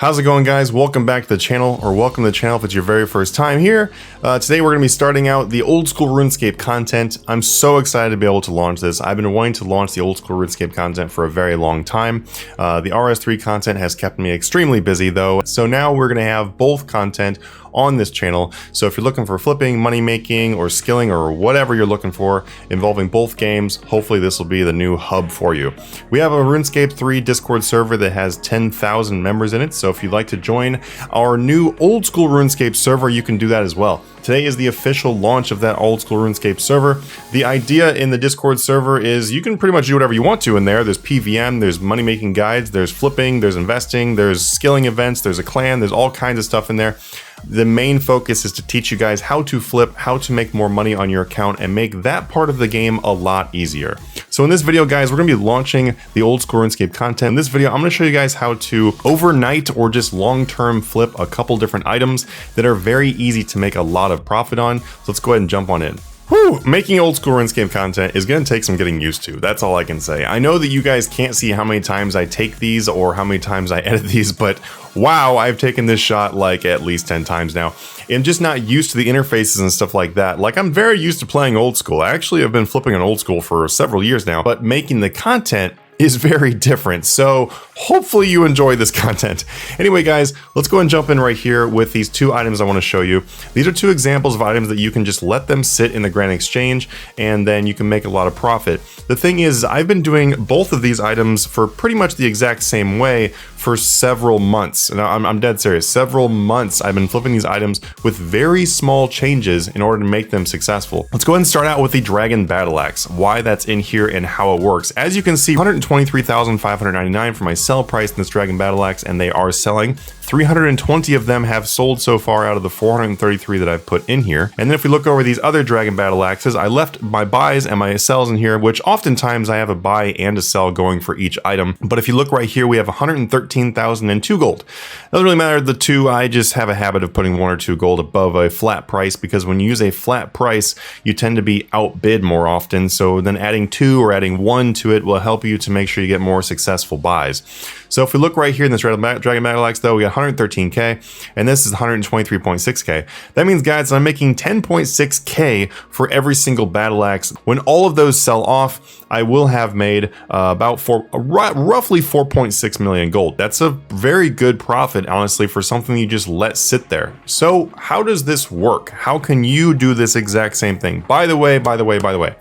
How's it going, guys? Welcome back to the channel, or welcome to the channel if it's your very first time here. Today we're going to be starting out the old school RuneScape content. I'm so excited to be able to launch this. I've been wanting to launch the old school RuneScape content for a very long time. The RS3 content has kept me extremely busy though, so now we're going to have both content on this channel. So if you're looking for flipping, money making, or skilling, or whatever you're looking for involving both games, hopefully this will be the new hub for you. We have a RuneScape 3 Discord server that has 10,000 members in it, so if you'd like to join our new old school RuneScape server, you can do that as well. Today is the official launch of that old school RuneScape server. The idea in the Discord server is you can pretty much do whatever you want to in there. There's PVM, there's money making guides, there's flipping, there's investing, there's skilling events, there's a clan, there's all kinds of stuff in there. The main focus is to teach you guys how to flip, how to make more money on your account, and make that part of the game a lot easier. So in this video, guys, we're going to be launching the old school RuneScape content. In this video, I'm going to show you guys how to overnight or just long-term flip a couple different items that are very easy to make a lot of profit on. So let's go ahead and jump on in. Whew, making old school RuneScape content is going to take some getting used to. That's all I can say. I know that you guys can't see how many times I take these or how many times I edit these, but wow, I've taken this shot like at least 10 times now. I'm just not used to the interfaces and stuff like that. Like, I'm very used to playing old school. I actually have been flipping on old school for several years now, but making the content is very different. So hopefully you enjoy this content. Anyway, guys, let's go and jump in right here with these two items I want to show you. These are two examples of items that you can just let them sit in the Grand Exchange and then you can make a lot of profit. The thing is, I've been doing both of these items for pretty much the exact same way for several months. And I'm dead serious. Several months I've been flipping these items with very small changes in order to make them successful. Let's go ahead and start out with the Dragon Battle Axe, why that's in here and how it works. As you can see, 123,599 for my sell price in this Dragon Battle Axe, and they are selling. 320 of them have sold so far out of the 433 that I've put in here. And then if we look over these other Dragon Battle Axes, I left my buys and my sells in here, which oftentimes I have a buy and a sell going for each item. But if you look right here, we have 113,002 gold. Doesn't really matter the two, I just have a habit of putting 1 or 2 gold above a flat price, because when you use a flat price, you tend to be outbid more often. So then adding 2 or adding 1 to it will help you to make sure you get more successful buys. So if we look right here in this Dragon Battle Axe though, we got 113k, and this is 123.6k. That means, guys, I'm making 10.6k for every single Battle Axe. When all of those sell off, I will have made roughly 4.6 million gold. That's a very good profit, honestly, for something you just let sit there. So how does this work? How can you do this exact same thing? By the way,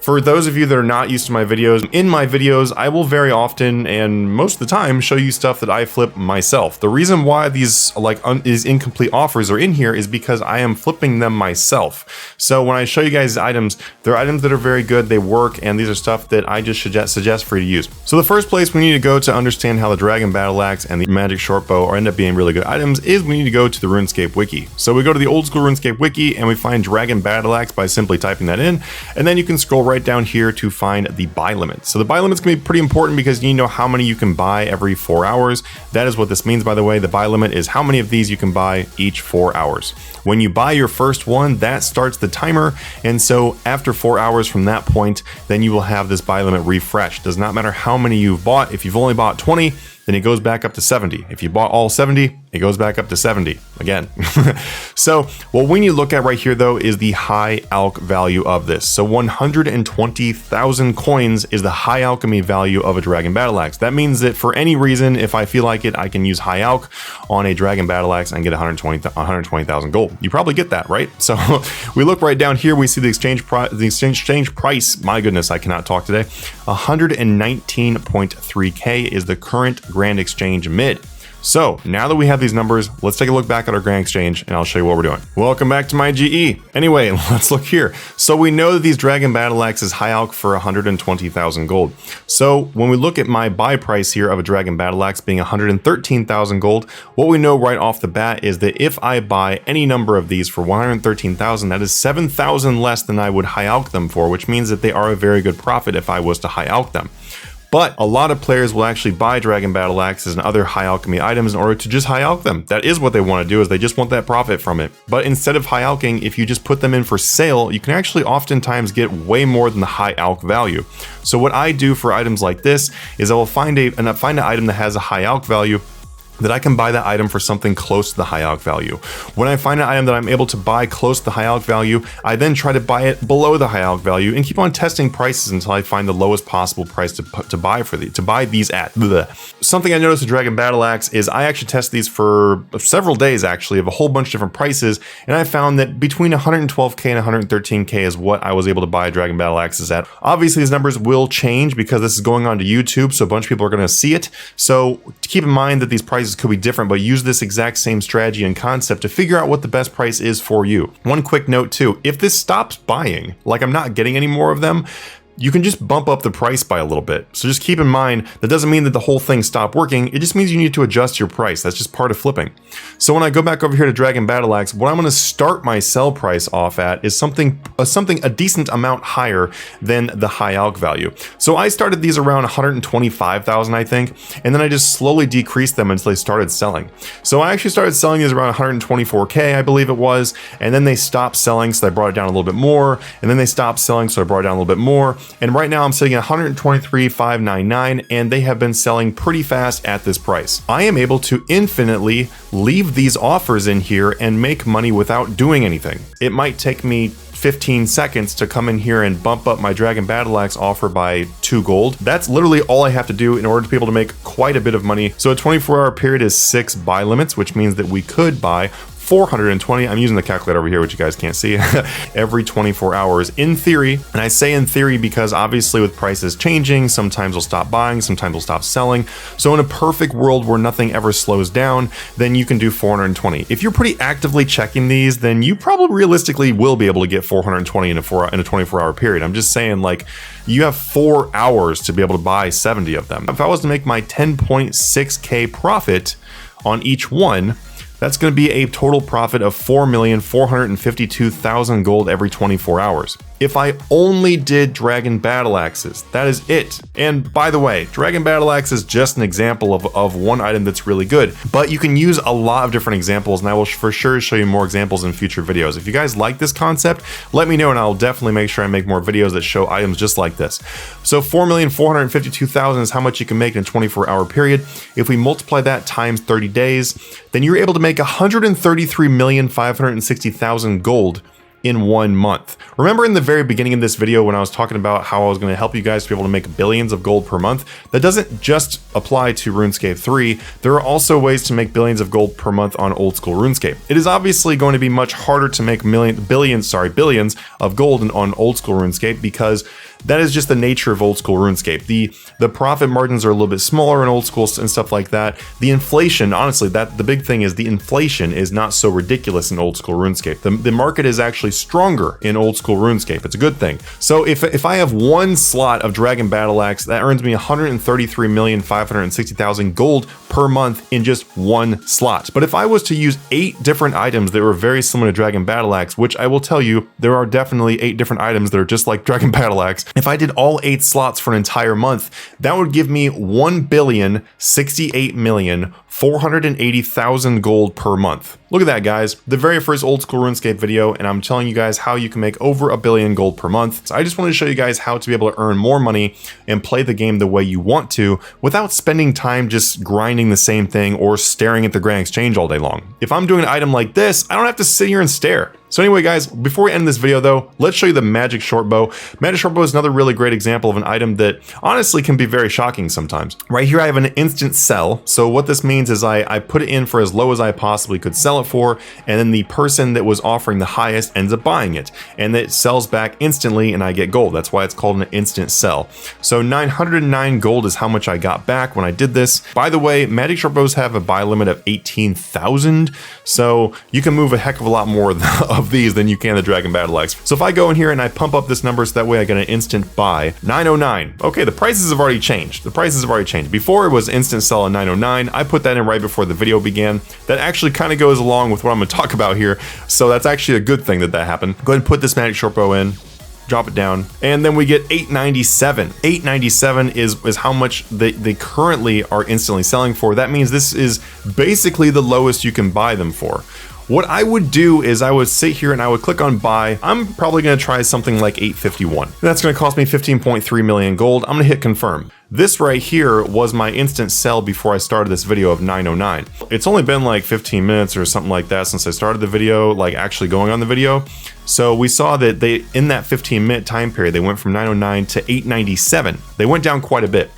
for those of you that are not used to my videos, in my videos, I will very often and most of the time show you stuff that I flip myself. The reason why these these incomplete offers are in here is because I am flipping them myself. So when I show you guys items, they're items that are very good, they work, and these are stuff that I just suggest for you to use. So the first place we need to go to understand how the Dragon Battle Axe and the Magic Shortbow are end up being really good items is we need to go to the RuneScape wiki. So we go to the old school RuneScape wiki and we find Dragon Battle Axe by simply typing that in, and then you can scroll right down here to find the buy limit. So the buy limit's gonna be pretty important because you need to know how many you can buy every 4 hours. That is what this means, by the way. The buy limit is how many of these you can buy each 4 hours. When you buy your first one, that starts the timer, and so after 4 hours from that point, then you will have this buy limit refreshed. Does not matter how many you've bought. If you've only bought 20, then it goes back up to 70. If you bought all 70, it goes back up to 70 again. So what we need to look at right here though is the high alch value of this. So 120,000 coins is the high alchemy value of a Dragon Battle Axe. That means that for any reason, if I feel like it, I can use high alch on a Dragon Battle Axe and get 120,000 gold. You probably get that, right? So we look right down here, we see the exchange price. My goodness, I cannot talk today. 119.3k is the current Grand Exchange mid. So now that we have these numbers, let's take a look back at our Grand Exchange and I'll show you what we're doing. Welcome back to my GE. Anyway, let's look here. So we know that these Dragon Battle Axes high alch for 120,000 gold. So when we look at my buy price here of a Dragon Battle Axe being 113,000 gold, what we know right off the bat is that if I buy any number of these for 113,000, that is 7,000 less than I would high alch them for, which means that they are a very good profit if I was to high alch them. But a lot of players will actually buy Dragon Battle Axes and other high alchemy items in order to just high alch them. That is what they want to do, is they just want that profit from it. But instead of high alching, if you just put them in for sale, you can actually oftentimes get way more than the high alch value. So what I do for items like this is I will find an item that has a high alch value, that I can buy that item for something close to the high alch value. When I find an item that I'm able to buy close to the high alch value, I then try to buy it below the high alch value and keep on testing prices until I find the lowest possible price to buy these at. Something I noticed with Dragon Battle Axe is I actually test these for several days actually of a whole bunch of different prices, and I found that between 112k and 113k is what I was able to buy Dragon Battle Axes at. Obviously these numbers will change because this is going on to YouTube, so a bunch of people are going to see it. So keep in mind that these prices could be different, but use this exact same strategy and concept to figure out what the best price is for you. One quick note too, if this stops buying, like I'm not getting any more of them, you can just bump up the price by a little bit. So just keep in mind, that doesn't mean that the whole thing stopped working. It just means you need to adjust your price. That's just part of flipping. So when I go back over here to Dragon Battle Axe, what I'm going to start my sell price off at is something a decent amount higher than the high alch value. So I started these around 125,000, I think, and then I just slowly decreased them until they started selling. So I actually started selling these around 124k, I believe it was, and then they stopped selling, so I brought it down a little bit more, and then they stopped selling, so I brought it down a little bit more. And right now I'm sitting at 123,599, and they have been selling pretty fast at this price. I am able to infinitely leave these offers in here and make money without doing anything. It might take me 15 seconds to come in here and bump up my Dragon Battle Axe offer by 2 gold. That's literally all I have to do in order to be able to make quite a bit of money. So a 24-hour period is 6 buy limits, which means that we could buy 420, I'm using the calculator over here, which you guys can't see, every 24 hours in theory. And I say in theory because obviously with prices changing, sometimes we'll stop buying, sometimes we'll stop selling. So in a perfect world where nothing ever slows down, then you can do 420. If you're pretty actively checking these, then you probably realistically will be able to get 420 in a 24-hour period. I'm just saying, like, you have 4 hours to be able to buy 70 of them. If I was to make my 10.6k profit on each one, that's going to be a total profit of 4,452,000 gold every 24 hours. If I only did Dragon Battle Axes, that is it. And by the way, Dragon Battle Axe is just an example of one item that's really good, but you can use a lot of different examples, and I will for sure show you more examples in future videos. If you guys like this concept, let me know and I'll definitely make sure I make more videos that show items just like this. So 4,452,000 is how much you can make in a 24-hour period. If we multiply that times 30 days, then you're able to make 133,560,000 gold in 1 month. Remember in the very beginning of this video when I was talking about how I was going to help you guys to be able to make billions of gold per month? That doesn't just apply to RuneScape 3. There are also ways to make billions of gold per month on old school RuneScape. It is obviously going to be much harder to make billions of gold on old school RuneScape because that is just the nature of old school RuneScape. The profit margins are a little bit smaller in old school and stuff like that. The inflation, honestly, the big thing is the inflation is not so ridiculous in old school RuneScape. The market is actually stronger in old school RuneScape. It's a good thing. So if I have 1 slot of Dragon Battle Axe, that earns me 133,560,000 gold per month in just 1 slot. But if I was to use 8 different items that were very similar to Dragon Battle Axe, which I will tell you, there are definitely 8 different items that are just like Dragon Battle Axe. If I did all 8 slots for an entire month, that would give me 1,068,480,000 gold per month. Look at that, guys. The very first old school RuneScape video, and I'm telling you guys how you can make over 1 billion gold per month. So I just wanted to show you guys how to be able to earn more money and play the game the way you want to without spending time just grinding the same thing or staring at the Grand Exchange all day long. If I'm doing an item like this, I don't have to sit here and stare. So anyway, guys, before we end this video though, let's show you the Magic Shortbow. Magic Shortbow is another really great example of an item that honestly can be very shocking sometimes. Right here I have an instant sell. So what this means is I put it in for as low as I possibly could sell it for, and then the person that was offering the highest ends up buying it. And it sells back instantly and I get gold. That's why it's called an instant sell. So 909 gold is how much I got back when I did this. By the way, Magic Shortbows have a buy limit of 18,000. So you can move a heck of a lot more of these than you can the Dragon Battle Axe. So if I go in here and I pump up this number so that way I get an instant buy, 909. Okay, the prices have already changed. Before it was instant sell at 909. I put that in right before the video began. That actually kind of goes along with what I'm going to talk about here. So that's actually a good thing that happened. Go ahead and put this Magic Shortbow in. Drop it down, and then we get 897. 897 is how much they currently are instantly selling for. That means this is basically the lowest you can buy them for. What I would do is I would sit here and I would click on buy. I'm probably going to try something like 851. That's going to cost me 15.3 million gold. I'm going to hit confirm. This right here was my instant sell before I started this video of 909. It's only been like 15 minutes or something like that since I started the video, like actually going on the video. So we saw that they, in that 15-minute time period, they went from 909 to 897. They went down quite a bit.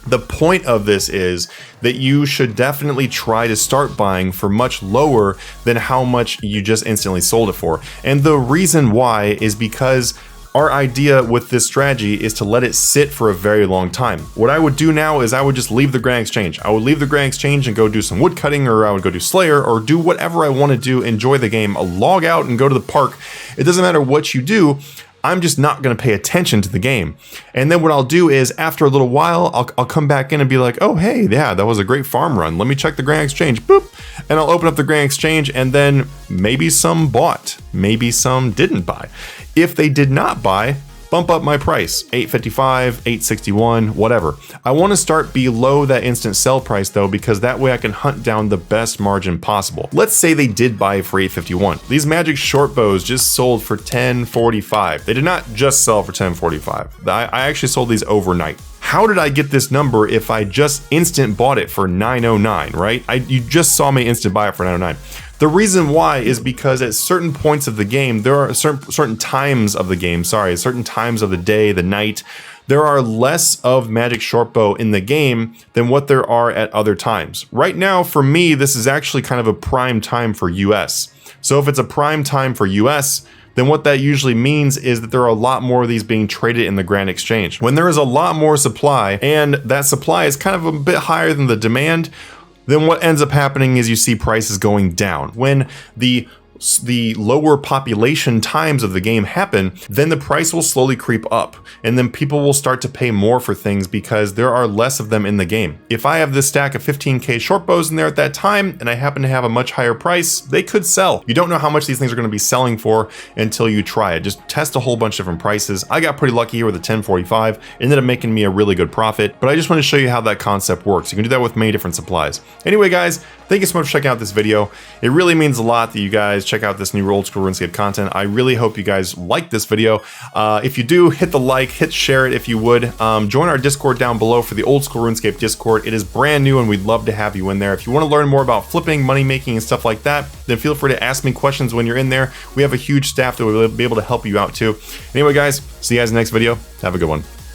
The point of this is that you should definitely try to start buying for much lower than how much you just instantly sold it for. And the reason why is because our idea with this strategy is to let it sit for a very long time. What I would do now is I would just leave the Grand Exchange. I would leave the Grand Exchange and go do some wood cutting, or I would go do Slayer, or do whatever I want to do, enjoy the game. I'll log out and go to the park. It doesn't matter what you do. I'm just not going to pay attention to the game. And then what I'll do is after a little while, I'll come back in and be like, oh, hey, yeah, that was a great farm run. Let me check the Grand Exchange. Boop. And I'll open up the Grand Exchange, and then maybe some bought, maybe some didn't buy. If they did not buy, bump up my price, 855, 861, whatever. I want to start below that instant sell price though, because that way I can hunt down the best margin possible. Let's say they did buy for 851. These magic short bows just sold for 1045. They did not just sell for 1045. I actually sold these overnight. How did I get this number if I just instant bought it for 909, right? You just saw me instant buy it for 909. The reason why is because at certain points of the game, there are certain times of the game, certain times of the day, the night, there are less of magic shortbow in the game than what there are at other times. Right now, for me, this is actually kind of a prime time for US. So if it's a prime time for US, then what that usually means is that there are a lot more of these being traded in the Grand Exchange. When there is a lot more supply, and that supply is kind of a bit higher than the demand, then what ends up happening is you see prices going down. When the lower population times of the game happen, then the price will slowly creep up, and then people will start to pay more for things because there are less of them in the game. If I have this stack of 15k short bows in there at that time, and I happen to have a much higher price, they could sell. You don't know how much these things are going to be selling for until you try it. Just test a whole bunch of different prices. I got pretty lucky here with the 1045, ended up making me a really good profit, but I just want to show you how that concept works. You can do that with many different supplies. Anyway, guys, thank you so much for checking out this video. It really means a lot that you guys check out this new old school RuneScape content. I really hope you guys like this video. If you do, hit the like, hit share it if you would. Join our Discord down below for the old school RuneScape Discord. It is brand new and we'd love to have you in there. If you want to learn more about flipping, money making, and stuff like that, then feel free to ask me questions when you're in there. We have a huge staff that will be able to help you out too. Anyway, guys, see you guys in the next video. Have a good one.